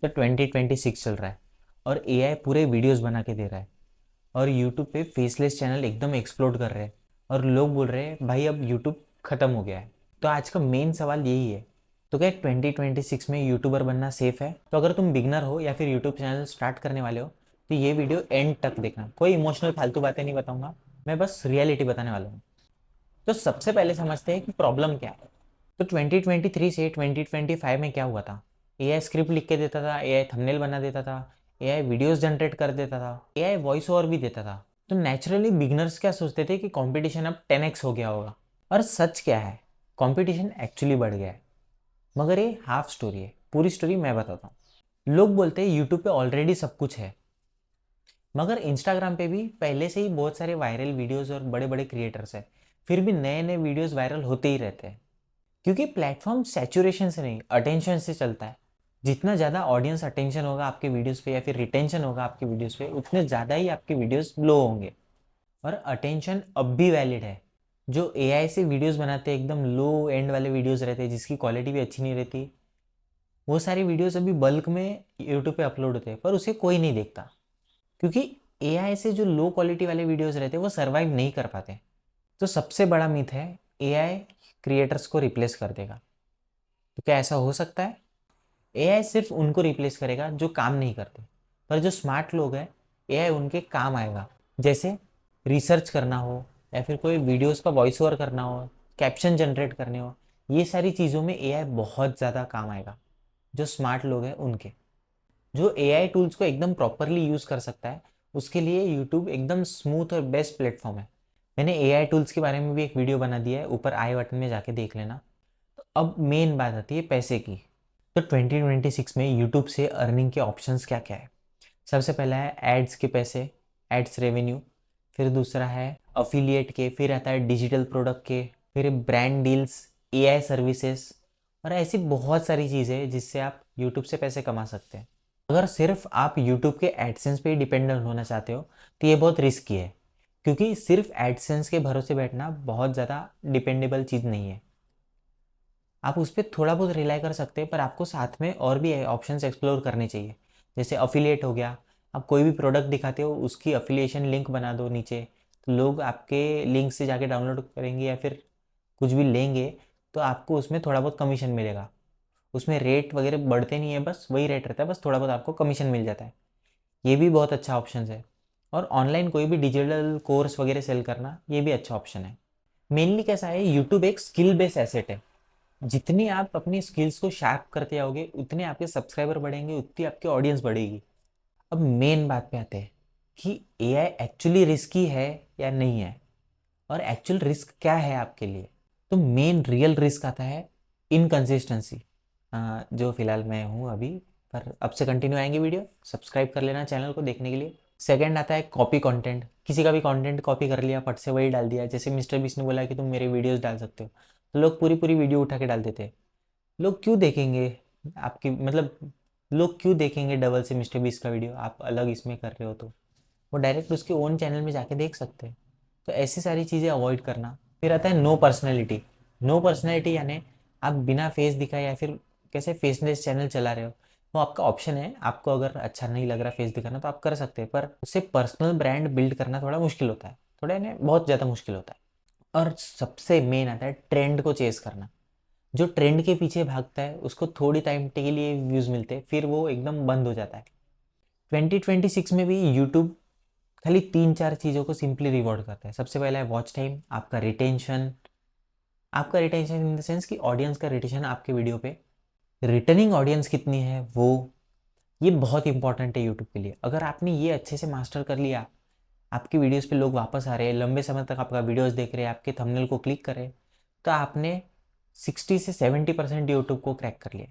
तो 2026 चल रहा है और एआई पूरे वीडियोस बना के दे रहा है और यूट्यूब पे फेसलेस चैनल एकदम एक्सप्लोड कर रहे हैं और लोग बोल रहे हैं भाई अब यूट्यूब ख़त्म हो गया है। तो आज का मेन सवाल यही है, तो क्या 2026 में यूट्यूबर बनना सेफ है? तो अगर तुम बिगनर हो या फिर यूट्यूब चैनल स्टार्ट करने वाले हो तो ये वीडियो एंड तक देखना। कोई इमोशनल फालतू बातें नहीं बताऊंगा, मैं बस रियलिटी बताने वाला हूँ। तो सबसे पहले समझते हैं कि प्रॉब्लम क्या है। तो 2023 से 2025 में क्या हुआ था? एआई स्क्रिप्ट लिख के देता था, एआई थंबनेल बना देता था, एआई वीडियोस जनरेट कर देता था, एआई वॉइस ओवर भी देता था। तो नेचुरली बिगनर्स क्या सोचते थे कि कंपटीशन अब 10x हो गया होगा। और सच क्या है, कंपटीशन एक्चुअली बढ़ गया है। मगर ये हाफ स्टोरी है, पूरी स्टोरी मैं बताता हूँ। लोग बोलते हैं यूट्यूब पे ऑलरेडी सब कुछ है, मगर इंस्टाग्राम पे भी पहले से ही बहुत सारे वायरल वीडियोस और बड़े बड़े क्रिएटर्स हैं, फिर भी नए नए वीडियोस वायरल होते ही रहते हैं। क्योंकि प्लेटफॉर्म सैचुरेशन से नहीं, अटेंशन से चलता है। जितना ज़्यादा ऑडियंस अटेंशन होगा आपके वीडियोस पे या फिर रिटेंशन होगा आपके वीडियोस पे, उतने ज़्यादा ही आपके वीडियोस लो होंगे। और अटेंशन अब भी वैलिड है। जो एआई से वीडियोस बनाते हैं, एकदम लो एंड वाले वीडियोस रहते हैं जिसकी क्वालिटी भी अच्छी नहीं रहती, वो सारी वीडियोस अभी बल्क में यूट्यूब पे अपलोड होते हैं, पर उसे कोई नहीं देखता। क्योंकि एआई से जो लो क्वालिटी वाले वीडियोस रहते हैं वो सर्वाइव नहीं कर पाते। तो सबसे बड़ा मिथ है एआई क्रिएटर्स को रिप्लेस कर देगा। तो क्या ऐसा हो सकता है? एआई सिर्फ उनको रिप्लेस करेगा जो काम नहीं करते, पर जो स्मार्ट लोग हैं एआई उनके काम आएगा। जैसे रिसर्च करना हो या फिर कोई वीडियोस का वॉइस ओवर करना हो, कैप्शन जनरेट करने हो, ये सारी चीज़ों में एआई बहुत ज़्यादा काम आएगा जो स्मार्ट लोग हैं उनके। जो एआई टूल्स को एकदम प्रॉपरली यूज़ कर सकता है उसके लिए यूट्यूब एकदम स्मूथ और बेस्ट प्लेटफॉर्म है। मैंने एआई टूल्स के बारे में भी एक वीडियो बना दिया है, ऊपर आई बटन में जाके देख लेना। तो अब मेन बात आती है पैसे की। तो 2026 में यूट्यूब से अर्निंग के ऑप्शंस क्या क्या है? सबसे पहला है एड्स के पैसे, एड्स रेवेन्यू। फिर दूसरा है अफिलिएट के, फिर आता है डिजिटल प्रोडक्ट के, फिर ब्रांड डील्स, एआई सर्विसेज और ऐसी बहुत सारी चीज़ें हैं जिससे आप यूट्यूब से पैसे कमा सकते हैं। अगर सिर्फ आप यूट्यूब के एडसेंस पे ही डिपेंडेंट होना चाहते हो तो ये बहुत रिस्की है, क्योंकि सिर्फ एडसेंस के भरोसे बैठना बहुत ज़्यादा डिपेंडेबल चीज़ नहीं है। आप उस पर थोड़ा बहुत रिलाई कर सकते हैं, पर आपको साथ में और भी ऑप्शंस एक्सप्लोर करने चाहिए। जैसे अफिलिएट हो गया, आप कोई भी प्रोडक्ट दिखाते हो उसकी अफिलिएशन लिंक बना दो नीचे, तो लोग आपके लिंक से जाके डाउनलोड करेंगे या फिर कुछ भी लेंगे, तो आपको उसमें थोड़ा बहुत कमीशन मिलेगा। उसमें रेट वगैरह बढ़ते नहीं है, बस वही रेट रहता है, बस थोड़ा बहुत आपको कमीशन मिल जाता है। ये भी बहुत अच्छा ऑप्शन है। और ऑनलाइन कोई भी डिजिटल कोर्स वगैरह सेल करना, ये भी अच्छा ऑप्शन है। मेनली कैसा है, यूट्यूब एक स्किल बेस्ड एसेट है। जितनी आप अपनी स्किल्स को शार्प करते जाओगे उतने आपके सब्सक्राइबर बढ़ेंगे, उतनी आपकी ऑडियंस बढ़ेगी। अब मेन बात पे आते हैं कि एआई एक्चुअली रिस्की है या नहीं है, और एक्चुअल रिस्क क्या है आपके लिए। तो मेन रियल रिस्क आता है इनकन्सिस्टेंसी, जो फिलहाल मैं हूँ अभी, पर अब से कंटिन्यू आएंगे वीडियो। सब्सक्राइब कर लेना चैनल को देखने के लिए। सेकंड आता है कॉपी कंटेंट। किसी का भी कंटेंट कॉपी कर लिया, पट से वही डाल दिया। जैसे मिस्टर बीस ने बोला कि तुम मेरे वीडियोस डाल सकते हो, तो लोग पूरी पूरी वीडियो उठा के डाल देते हैं। लोग क्यों देखेंगे आपकी, मतलब लोग क्यों देखेंगे डबल से मिस्टर बीस का वीडियो? आप अलग इसमें कर रहे हो तो वो डायरेक्ट उसके ओन चैनल में जाके देख सकते हैं। तो ऐसी सारी चीज़ें अवॉइड करना। फिर आता है नो पर्सनैलिटी। नो पर्सनैलिटी यानी आप बिना फेस दिखाए या फिर कैसे फेसलेस चैनल चला रहे हो, वो आपका ऑप्शन है। आपको अगर अच्छा नहीं लग रहा फेस दिखाना तो आप कर सकते हैं, पर उससे पर्सनल ब्रांड बिल्ड करना थोड़ा मुश्किल होता है, थोड़ा यानी बहुत ज़्यादा मुश्किल होता है। और सबसे मेन आता है ट्रेंड को चेस करना। जो ट्रेंड के पीछे भागता है उसको थोड़ी टाइम के लिए व्यूज़ मिलते हैं, फिर वो एकदम बंद हो जाता है। 2026 में भी यूट्यूब खाली तीन चार चीज़ों को सिंपली रिवॉर्ड करता है। सबसे पहला है वॉच टाइम, आपका रिटेंशन। आपका रिटेंशन इन द सेंस कि ऑडियंस का रिटेंशन आपके वीडियो पे, रिटर्निंग ऑडियंस कितनी है वो, ये बहुत इंपॉर्टेंट है यूट्यूब के लिए। अगर आपने ये अच्छे से मास्टर कर लिया, आपकी वीडियोस पे लोग वापस आ रहे हैं, लंबे समय तक आपका वीडियोस देख रहे हैं, आपके थंबनेल को क्लिक कर रहे हैं, तो आपने 60 से 70% यूट्यूब को क्रैक कर लिया।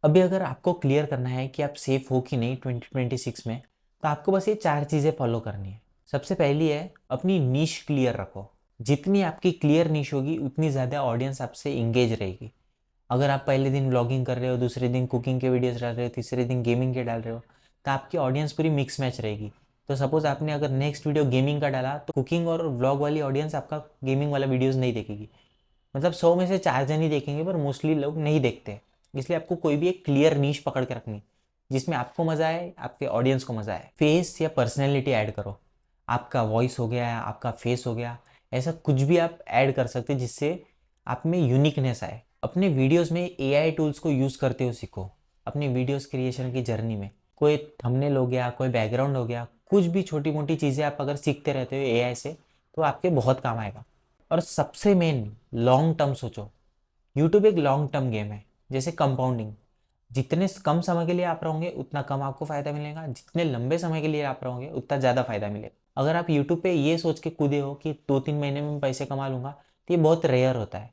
अभी अगर आपको क्लियर करना है कि आप सेफ हो कि नहीं 2026 में, तो आपको बस ये चार चीज़ें फॉलो करनी है। सबसे पहली है अपनी नीश क्लियर रखो। जितनी आपकी क्लियर नीश होगी उतनी ज़्यादा ऑडियंस आपसे इंगेज रहेगी। अगर आप पहले दिन व्लॉगिंग कर रहे हो, दूसरे दिन कुकिंग के वीडियोस डाल रहे हो, तीसरे दिन गेमिंग के डाल रहे हो, तो आपकी ऑडियंस पूरी मिक्स मैच रहेगी। तो सपोज़ आपने अगर नेक्स्ट वीडियो गेमिंग का डाला तो कुकिंग और व्लॉग वाली ऑडियंस आपका गेमिंग वाला वीडियोस नहीं देखेगी। मतलब 100 में से 4 जन ही देखेंगे, पर मोस्टली लोग नहीं देखते। इसलिए आपको कोई भी एक क्लियर नीश पकड़ के रखनी। जिसमें आपको मज़ा आए, आपके ऑडियंस को मज़ा आए। फेस या पर्सनैलिटी ऐड करो, आपका वॉइस हो गया, आपका फेस हो गया, ऐसा कुछ भी आप ऐड कर सकते हैं जिससे आप में यूनिकनेस आए। अपने वीडियोस में एआई टूल्स को यूज़ करते हुए सीखो। अपनी वीडियोस क्रिएशन की जर्नी में कोई थंबनेल हो गया, कोई बैकग्राउंड हो गया, कुछ भी छोटी मोटी चीज़ें आप अगर सीखते रहते हो एआई से तो आपके बहुत काम आएगा। और सबसे मेन, लॉन्ग टर्म सोचो। यूट्यूब एक लॉन्ग टर्म गेम है, जैसे कंपाउंडिंग। जितने कम समय के लिए आप रहोगे उतना कम आपको फ़ायदा मिलेगा, जितने लंबे समय के लिए आप रहोगे उतना ज़्यादा फ़ायदा मिलेगा। अगर आप यूट्यूब पे ये सोच के कूदे हो कि 2-3 महीने में पैसे कमा लूँगा, तो ये बहुत रेयर होता है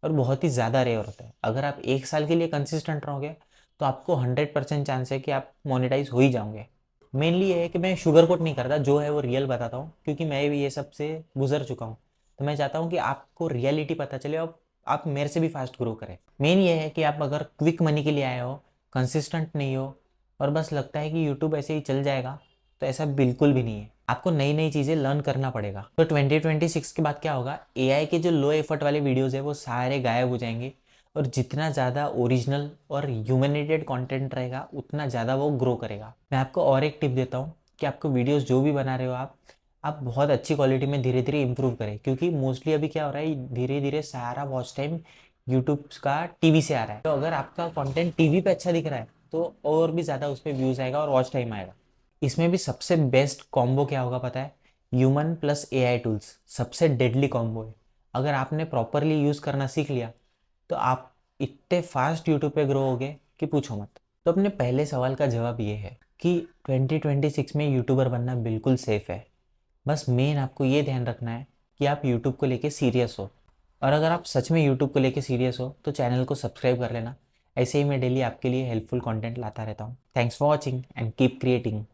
और बहुत ही ज़्यादा रेयर होता है। अगर आप 1 साल के लिए कंसिस्टेंट रहोगे तो आपको 100% चांस है कि आप मोनेटाइज हो ही जाओगे। मेनली ये है कि मैं शुगर कोट नहीं करता, जो है वो रियल बताता हूँ, क्योंकि मैं भी ये सब से गुजर चुका हूँ। तो मैं चाहता हूँ कि आपको रियलिटी पता चले और आप मेरे से भी फास्ट ग्रो करें। मेन ये है कि आप अगर क्विक मनी के लिए आए हो, कंसिस्टेंट नहीं हो और बस लगता है कि यूट्यूब ऐसे ही चल जाएगा, तो ऐसा बिल्कुल भी नहीं है। आपको नई नई चीज़ें लर्न करना पड़ेगा। तो 2026 के बाद क्या होगा, एआई के जो लो एफर्ट वाले वीडियोज़ है वो सारे गायब हो जाएंगे और जितना ज़्यादा ओरिजिनल और ह्यूमनेटेड कंटेंट रहेगा उतना ज़्यादा वो ग्रो करेगा। मैं आपको और एक टिप देता हूँ कि आपको वीडियोस जो भी बना रहे हो आप बहुत अच्छी क्वालिटी में धीरे धीरे इंप्रूव करें, क्योंकि मोस्टली अभी क्या हो रहा है, धीरे धीरे सारा वॉच टाइम यूट्यूब का टीवी से आ रहा है। तो अगर आपका कंटेंट टीवी पे अच्छा दिख रहा है तो और भी ज़्यादा उस पर व्यूज़ आएगा और वॉच टाइम आएगा। इसमें भी सबसे बेस्ट कॉम्बो क्या होगा पता है, ह्यूमन प्लस एआई टूल्स सबसे डेडली कॉम्बो है। अगर आपने प्रॉपरली यूज़ करना सीख लिया तो आप इतने फास्ट यूट्यूब पे ग्रो होगे कि पूछो मत। तो अपने पहले सवाल का जवाब ये है कि 2026 में यूट्यूबर बनना बिल्कुल सेफ़ है। बस मेन आपको ये ध्यान रखना है कि आप यूट्यूब को लेके सीरियस हो। और अगर आप सच में यूट्यूब को लेके सीरियस हो तो चैनल को सब्सक्राइब कर लेना। ऐसे ही मैं डेली आपके लिए हेल्पफुल कंटेंट लाता रहता हूँ। Thanks for watching and keep creating.